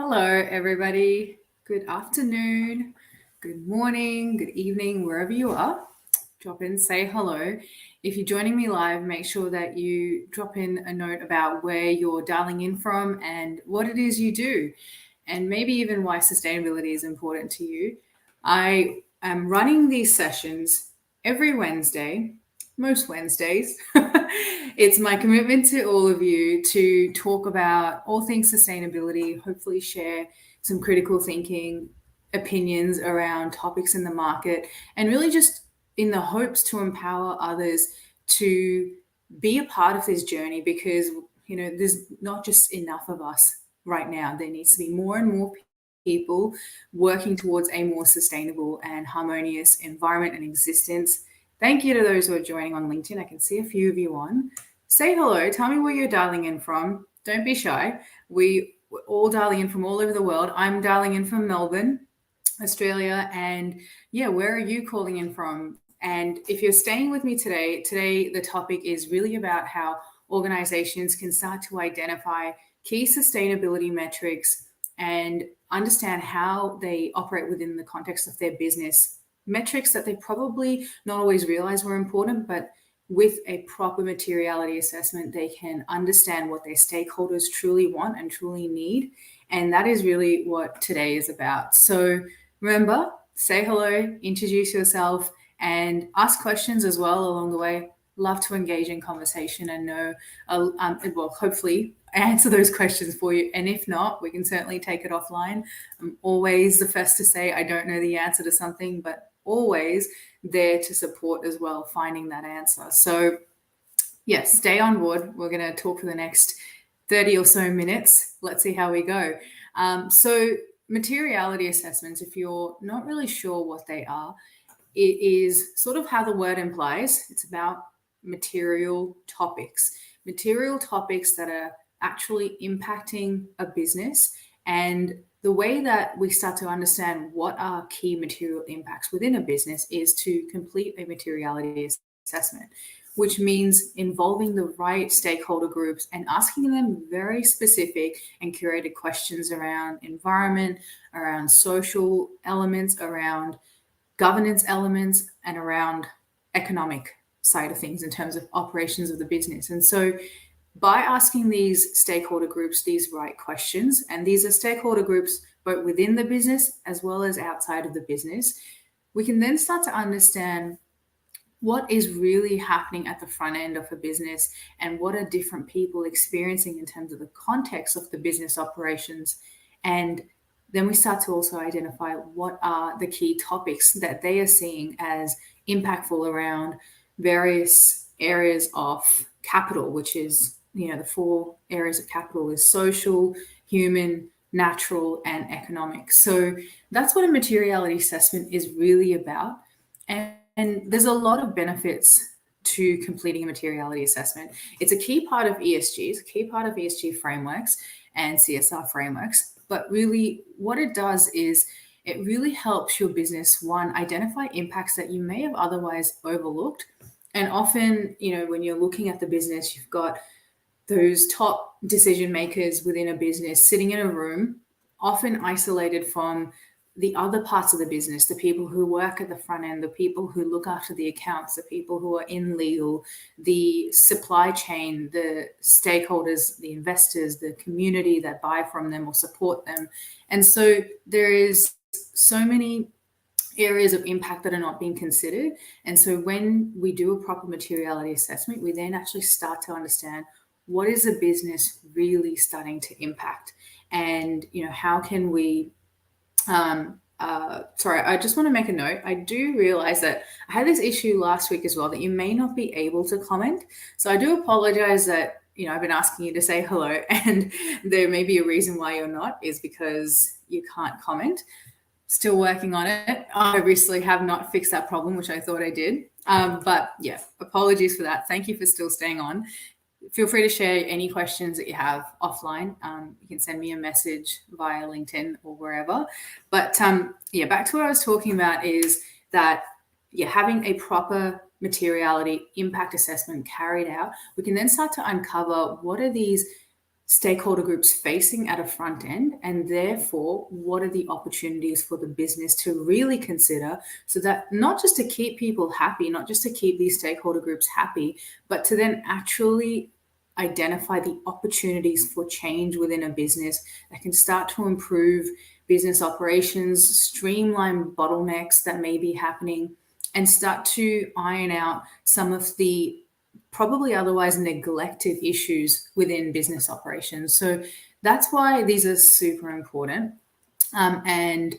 Hello, everybody. Good afternoon, good morning, good evening, wherever you are. Drop in, say hello. If you're joining me live, make sure that you drop in a note about where you're dialing in from and what it is you do, and maybe even why sustainability is important to you. I am running these sessions every Wednesday, most Wednesdays. It's my commitment to all of you to talk about all things sustainability, hopefully share some critical thinking opinions around topics in the market, and really just in the hopes to empower others to be a part of this journey, because there's not just enough of us right now. There needs to be more and more people working towards a more sustainable and harmonious environment and existence. Thank you to those who are joining on LinkedIn. I can see a few of you on. Say hello. Tell me where you're dialing in from. Don't be shy. We're all dialing in from all over the world. I'm dialing in from Melbourne, Australia. And yeah, where are you calling in from? And if you're staying with me today, the topic is really about how organizations can start to identify key sustainability metrics and understand how they operate within the context of their business. Metrics that they probably not always realize were important, but with a proper materiality assessment, they can understand what their stakeholders truly want and truly need. And that is really what today is about. So remember, say hello, introduce yourself, and ask questions as well along the way. Love to engage in conversation and know, hopefully answer those questions for you. And if not, we can certainly take it offline. I'm always the first to say I don't know the answer to something, but always there to support as well, finding that answer. So yes, stay on board. We're going to talk for the next 30 or so minutes. Let's see how we go. So materiality assessments, if you're not really sure what they are, it is sort of how the word implies. It's about material topics that are actually impacting a business. And the way that we start to understand what are key material impacts within a business is to complete a materiality assessment, which means involving the right stakeholder groups and asking them very specific and curated questions around environment, around social elements, around governance elements, and around economic side of things in terms of operations of the business. And so by asking these stakeholder groups these right questions, and these are stakeholder groups both within the business as well as outside of the business, we can then start to understand what is really happening at the front end of a business and what are different people experiencing in terms of the context of the business operations. And then we start to also identify what are the key topics that they are seeing as impactful around various areas of capital, which is, the 4 areas of capital is social, human, natural, and economic. So that's what a materiality assessment is really about. And there's a lot of benefits to completing a materiality assessment. It's a key part of ESG, it's a key part of ESG frameworks and CSR frameworks. But really what it does is it really helps your business, one, identify impacts that you may have otherwise overlooked. And often, when you're looking at the business, you've got those top decision makers within a business sitting in a room, often isolated from the other parts of the business, the people who work at the front end, the people who look after the accounts, the people who are in legal, the supply chain, the stakeholders, the investors, the community that buy from them or support them. And so there is so many areas of impact that are not being considered. And so when we do a proper materiality assessment, we then actually start to understand what is the business really starting to impact, and how can we sorry, I just want to make a note. I do realize that I had this issue last week as well, that you may not be able to comment. So I do apologize that, I've been asking you to say hello, and there may be a reason why you're not, is because you can't comment. Still working on it. I obviously have not fixed that problem, which I thought I did. But yeah, apologies for that. Thank you for still staying on. Feel free to share any questions that you have offline. You can send me a message via LinkedIn or wherever. But back to what I was talking about is that, having a proper materiality impact assessment carried out, we can then start to uncover what are these stakeholder groups facing at a front end, and therefore what are the opportunities for the business to really consider, so that not just to keep people happy, not just to keep these stakeholder groups happy, but to then actually identify the opportunities for change within a business that can start to improve business operations, streamline bottlenecks that may be happening, and start to iron out some of the probably otherwise neglected issues within business operations. So that's why these are super important, and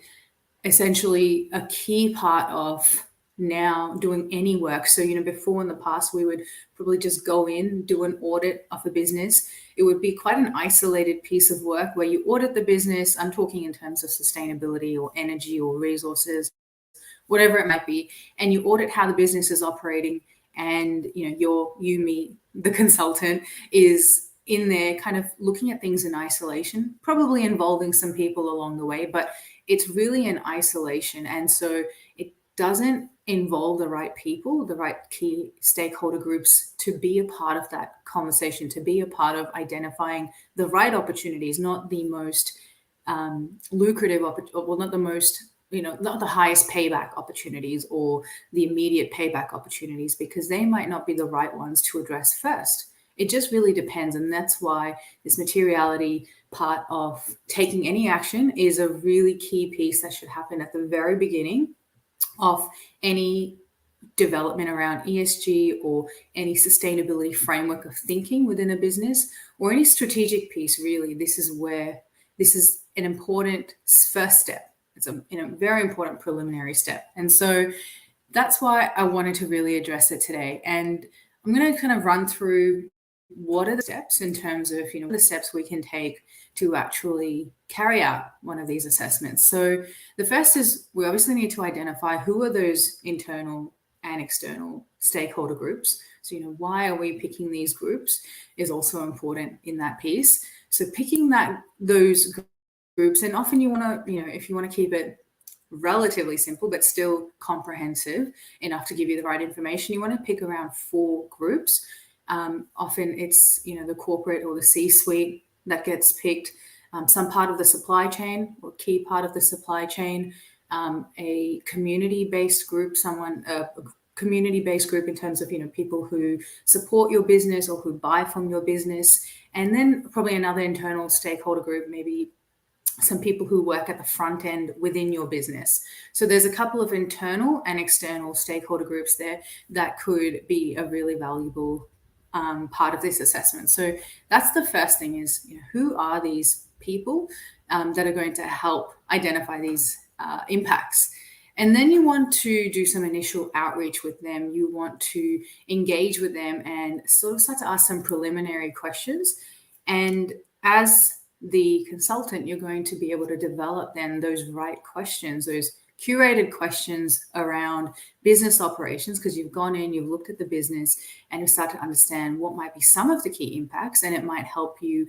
essentially a key part of now doing any work. So, before in the past, we would probably just go in, do an audit of a business. It would be quite an isolated piece of work where you audit the business. I'm talking in terms of sustainability or energy or resources, whatever it might be, and you audit how the business is operating. And me, the consultant, is in there kind of looking at things in isolation, probably involving some people along the way, but it's really in isolation. And so it doesn't involve the right people, the right key stakeholder groups to be a part of that conversation, to be a part of identifying the right opportunities, not the most lucrative, well, not the most, not the highest payback opportunities or the immediate payback opportunities, because they might not be the right ones to address first. It just really depends. And that's why this materiality part of taking any action is a really key piece that should happen at the very beginning of any development around ESG or any sustainability framework of thinking within a business, or any strategic piece. Really, this is an important first step. It's a very important preliminary step. And so that's why I wanted to really address it today. And I'm going to kind of run through what are the steps in terms of, the steps we can take to actually carry out one of these assessments. So the first is we obviously need to identify who are those internal and external stakeholder groups. So, why are we picking these groups is also important in that piece. So picking those groups, and often you want to, if you want to keep it relatively simple but still comprehensive enough to give you the right information, you want to pick around 4 groups. Often it's the corporate or the C-suite that gets picked, some part of the supply chain or key part of the supply chain, a community-based group, a community-based group in terms of people who support your business or who buy from your business, and then probably another internal stakeholder group, maybe some people who work at the front end within your business. So there's a couple of internal and external stakeholder groups there that could be a really valuable part of this assessment. So that's the first thing is, who are these people that are going to help identify these impacts? And then you want to do some initial outreach with them. You want to engage with them and sort of start to ask some preliminary questions. And as the consultant, you're going to be able to develop then those right questions, those curated questions around business operations, because you've gone in, you've looked at the business, and you start to understand what might be some of the key impacts, and it might help you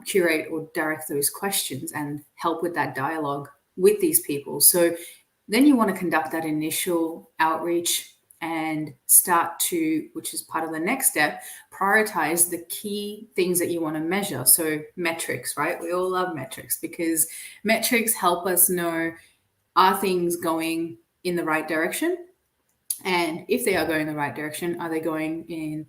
curate or direct those questions and help with that dialogue with these people. So then you want to conduct that initial outreach and start to, which is part of the next step, prioritize the key things that you want to measure. So metrics, right? We all love metrics because metrics help us know, are things going in the right direction? And if they are going in the right direction, are they going in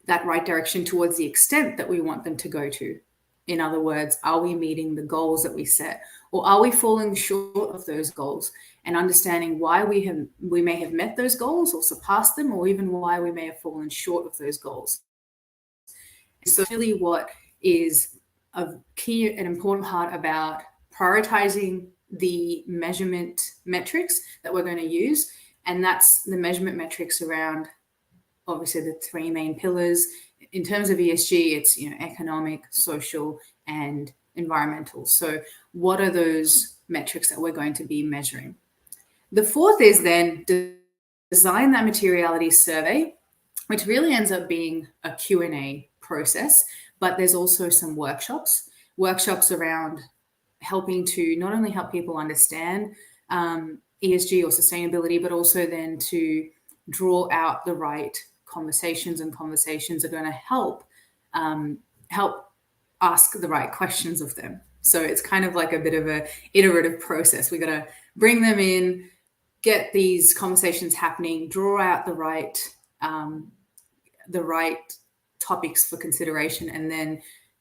that right direction towards the extent that we want them to go to? In other words, are we meeting the goals that we set, or are we falling short of those goals? And understanding why we may have met those goals or surpassed them, or even why we may have fallen short of those goals. So really what is a key and important part about prioritizing the measurement metrics that we're going to use, and that's the measurement metrics around obviously the 3 main pillars. In terms of ESG, it's economic, social, and environmental. So what are those metrics that we're going to be measuring? The fourth is then design that materiality survey, which really ends up being a Q&A process, but there's also some workshops around helping to not only help people understand ESG or sustainability, but also then to draw out the right conversations are going to help ask the right questions of them. So it's kind of like a bit of a iterative process. We got to bring them in, get these conversations happening, draw out the right topics for consideration, and then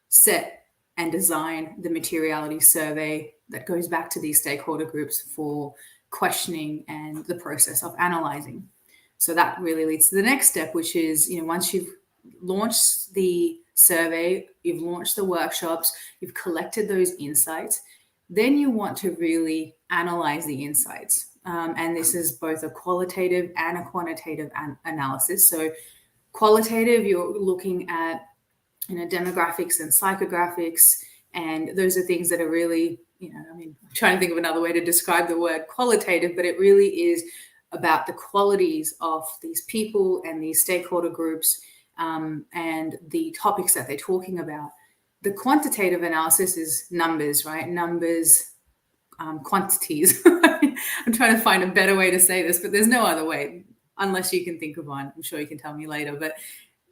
set and design the materiality survey that goes back to these stakeholder groups for questioning and the process of analyzing. So that really leads to the next step, which is, once you've launched the survey, you've launched the workshops, you've collected those insights, then you want to really analyze the insights. And this is both a qualitative and a quantitative analysis. So qualitative, you're looking at demographics and psychographics, and those are things that are really, I'm trying to think of another way to describe the word qualitative, but it really is about the qualities of these people and these stakeholder groups, and the topics that they're talking about. The quantitative analysis is numbers, right? Numbers, quantities. I'm trying to find a better way to say this, but there's no other way, unless you can think of one. I'm sure you can tell me later, but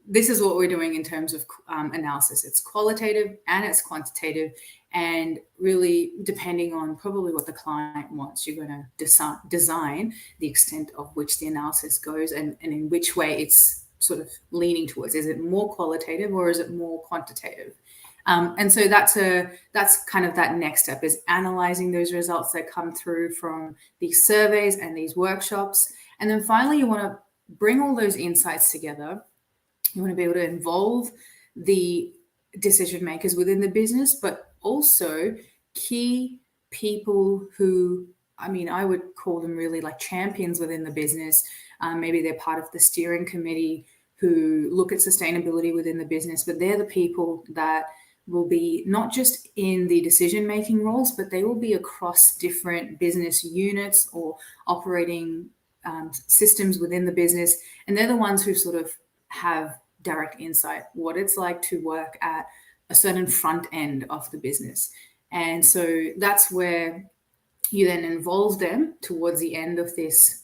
this is what we're doing in terms of analysis. It's qualitative and it's quantitative, and really depending on probably what the client wants, you're going to design the extent of which the analysis goes, and in which way it's sort of leaning towards. Is it more qualitative or is it more quantitative? And so that's kind of that next step, is analyzing those results that come through from these surveys and these workshops. And then finally, you want to bring all those insights together. You want to be able to involve the decision makers within the business, but also key people who, I would call them really like champions within the business. Maybe they're part of the steering committee who look at sustainability within the business, but they're the people that will be not just in the decision-making roles, but they will be across different business units or operating systems within the business. And they're the ones who sort of have direct insight, what it's like to work at a certain front end of the business. And so that's where you then involve them towards the end of this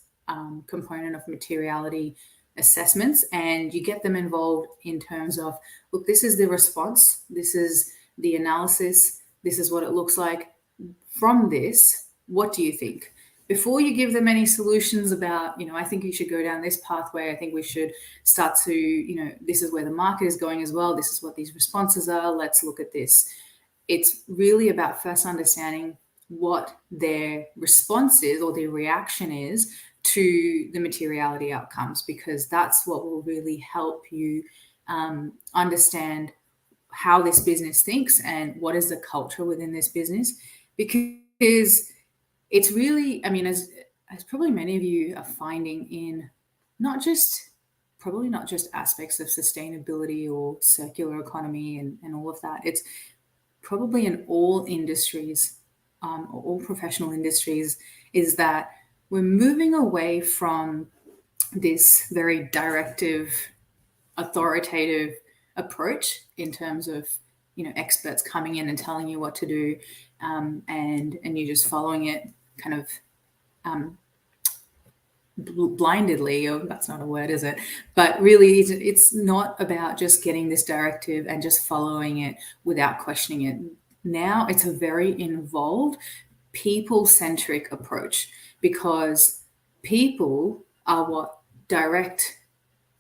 component of materiality assessments, and you get them involved in terms of, look, this is the response, this is the analysis, this is what it looks like. From this, what do you think? Before you give them any solutions about, I think you should go down this pathway, I think we should start to, this is where the market is going as well, this is what these responses are, let's look at this. It's really about first understanding what their response is or their reaction is to the materiality outcomes, because that's what will really help you understand how this business thinks and what is the culture within this business. Because it's really, as probably many of you are finding in not just aspects of sustainability or circular economy and all of that, it's probably in all industries, or all professional industries, is that we're moving away from this very directive, authoritative approach in terms of, experts coming in and telling you what to do, and you're just following it kind of blindedly, or that's not a word, is it? But really, it's not about just getting this directive and just following it without questioning it. Now it's a very involved, people-centric approach, because people are what direct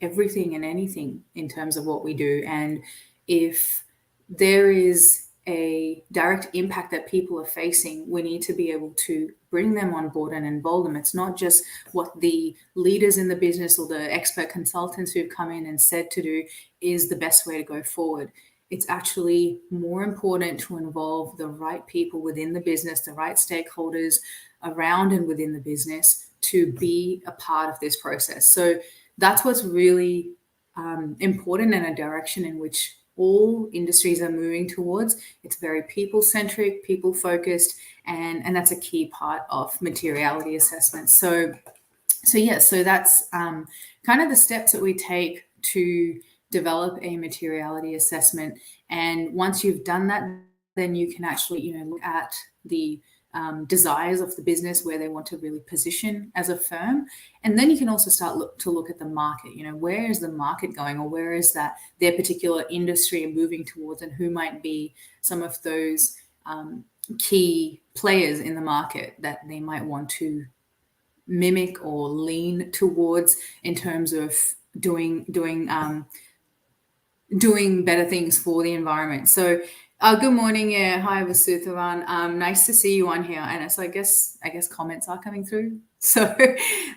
everything and anything in terms of what we do. And if there is a direct impact that people are facing, we need to be able to bring them on board and involve them. It's not just what the leaders in the business or the expert consultants who've come in and said to do is the best way to go forward. It's actually more important to involve the right people within the business, the right stakeholders around and within the business to be a part of this process. So that's what's really important, and a direction in which all industries are moving towards. It's very people-centric, people-focused, and that's a key part of materiality assessment. So that's kind of the steps that we take to develop a materiality assessment. And once you've done that, then you can actually, look at the desires of the business, where they want to really position as a firm. And then you can also start to look at the market. Where is the market going, or where is that their particular industry moving towards, and who might be some of those key players in the market that they might want to mimic or lean towards in terms of doing better things for the environment. So good morning. Yeah, hi Vasuthavan. Nice to see you on here. And so I guess comments are coming through. So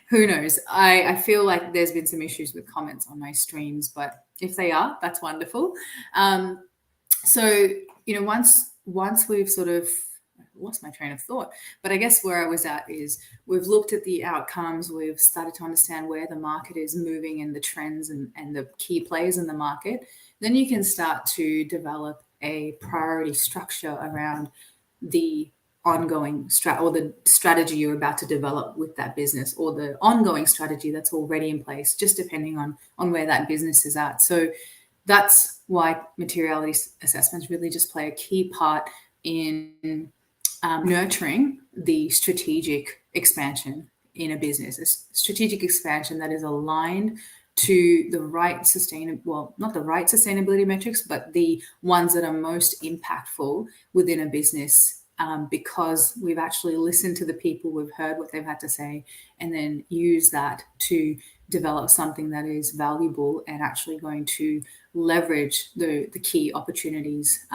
who knows? I feel like there's been some issues with comments on my streams, but if they are, that's wonderful. So once we've sort of lost my train of thought, but I guess where I was at is we've looked at the outcomes, we've started to understand where the market is moving and the trends and the key players in the market. Then you can start to develop a priority structure around the ongoing the strategy you're about to develop with that business, or the ongoing strategy that's already in place, just depending on where that business is at. So that's why materiality assessments really just play a key part in nurturing the strategic expansion in a business, a strategic expansion that is aligned to the right not the right sustainability metrics, but the ones that are most impactful within a business, because we've actually listened to the people, we've heard what they've had to say, and then use that to develop something that is valuable and actually going to leverage the key opportunities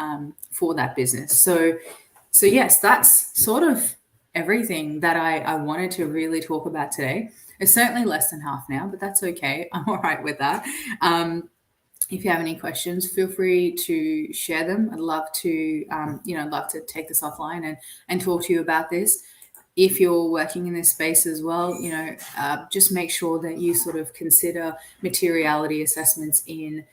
for that business. So yes, that's sort of everything that I wanted to really talk about today. It's certainly less than half now, but that's okay. I'm all right with that. If you have any questions, feel free to share them. I'd love to, I'd love to take this offline and talk to you about this. If you're working in this space as well, just make sure that you sort of consider materiality assessments in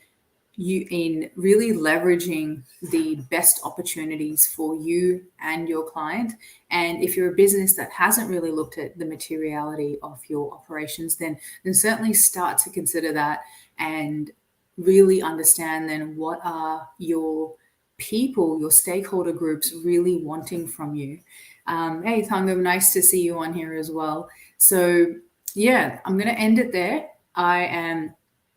really leveraging the best opportunities for you and your client. And if you're a business that hasn't really looked at the materiality of your operations, then certainly start to consider that and really understand then what are your people, your stakeholder groups really wanting from you. Hey, Thangam, nice to see you on here as well. So yeah, I'm going to end it there. I am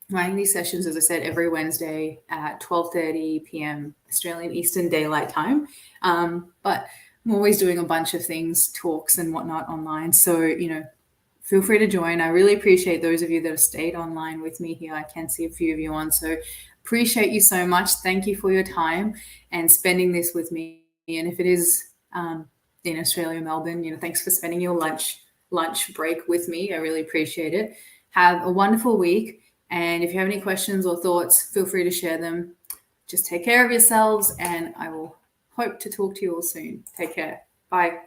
running these sessions, as I said, every Wednesday at 12:30 p.m. Australian Eastern Daylight Time. But I'm always doing a bunch of things, talks and whatnot online. So, feel free to join. I really appreciate those of you that have stayed online with me here. I can see a few of you on. So appreciate you so much. Thank you for your time and spending this with me. And if it is in Australia, Melbourne, thanks for spending your lunch break with me. I really appreciate it. Have a wonderful week. And if you have any questions or thoughts, feel free to share them. Just take care of yourselves, and I will hope to talk to you all soon. Take care. Bye.